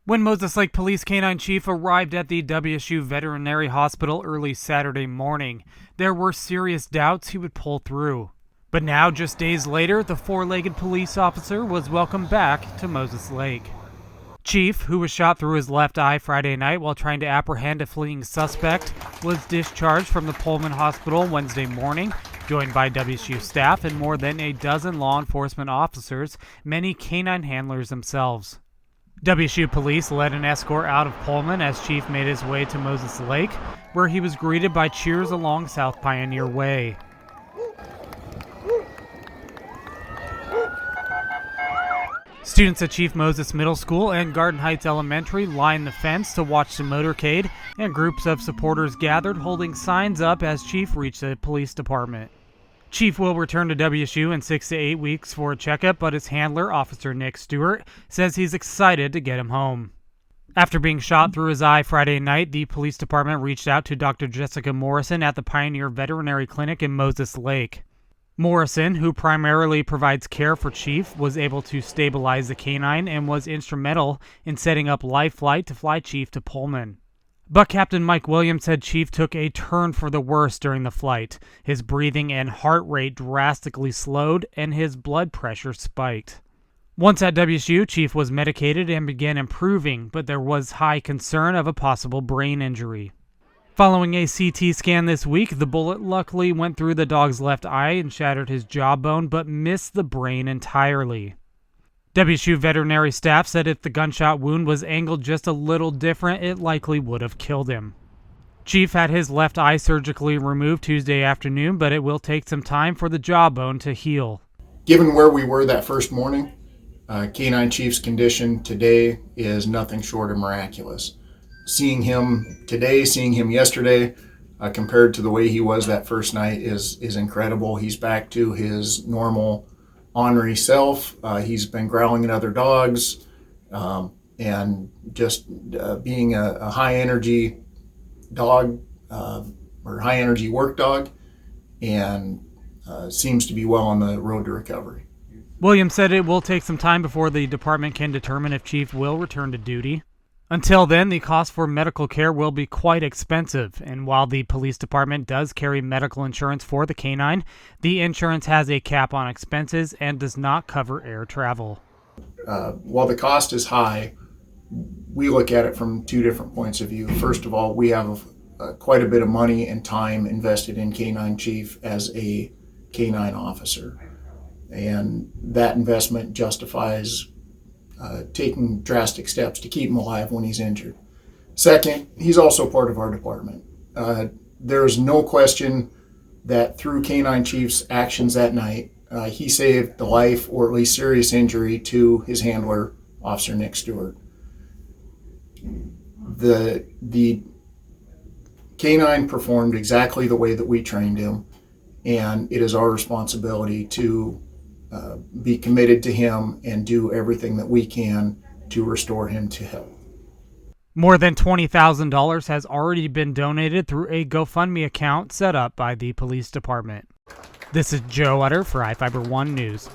When Moses Lake Police Canine Chief arrived at the WSU Veterinary Hospital early Saturday morning, there were serious doubts he would pull through. But now, just days later, the four-legged police officer was welcomed back to Moses Lake. Chief, who was shot through his left eye Friday night while trying to apprehend a fleeing suspect, was discharged from the Pullman Hospital Wednesday morning, joined by WSU staff and more than a dozen law enforcement officers, many canine handlers themselves. WSU police led an escort out of Pullman as Chief made his way to Moses Lake, where he was greeted by cheers along South Pioneer Way. Students at Chief Moses Middle School and Garden Heights Elementary lined the fence to watch the motorcade, and groups of supporters gathered holding signs up as Chief reached the police department. Chief will return to WSU in 6 to 8 weeks for a checkup, but his handler, Officer Nick Stewart, says he's excited to get him home. After being shot through his eye Friday night, the police department reached out to Dr. Jessica Morrison at the Pioneer Veterinary Clinic in Moses Lake. Morrison, who primarily provides care for Chief, was able to stabilize the canine and was instrumental in setting up Life Flight to fly Chief to Pullman. But Captain Mike Williams said Chief took a turn for the worse during the flight. His breathing and heart rate drastically slowed, and his blood pressure spiked. Once at WSU, Chief was medicated and began improving, but there was high concern of a possible brain injury. Following a CT scan this week, the bullet luckily went through the dog's left eye and shattered his jawbone, but missed the brain entirely. WSU veterinary staff said if the gunshot wound was angled just a little different, it likely would have killed him. Chief had his left eye surgically removed Tuesday afternoon, but it will take some time for the jawbone to heal. Given where we were that first morning, Canine Chief's condition today is nothing short of miraculous. Seeing him today, seeing him yesterday, compared to the way he was that first night is incredible. He's back to his normal ornery self. He's been growling at other dogs and just being a high energy dog or high energy work dog, and seems to be well on the road to recovery. Williams said it will take some time before the department can determine if Chief will return to duty. Until then, the cost for medical care will be quite expensive, and while the police department does carry medical insurance for the canine, the insurance has a cap on expenses and does not cover air travel. While the cost is high, we look at it from two different points of view. First of all, we have quite a bit of money and time invested in Canine Chief as a canine officer, and that investment justifies taking drastic steps to keep him alive when he's injured. Second, he's also part of our department. There's no question that through Canine Chief's actions that night, he saved the life or at least serious injury to his handler, Officer Nick Stewart. The canine performed exactly the way that we trained him, and it is our responsibility to be committed to him and do everything that we can to restore him to health. More than $20,000 has already been donated through a GoFundMe account set up by the police department. This is Joe Utter for iFiber One News.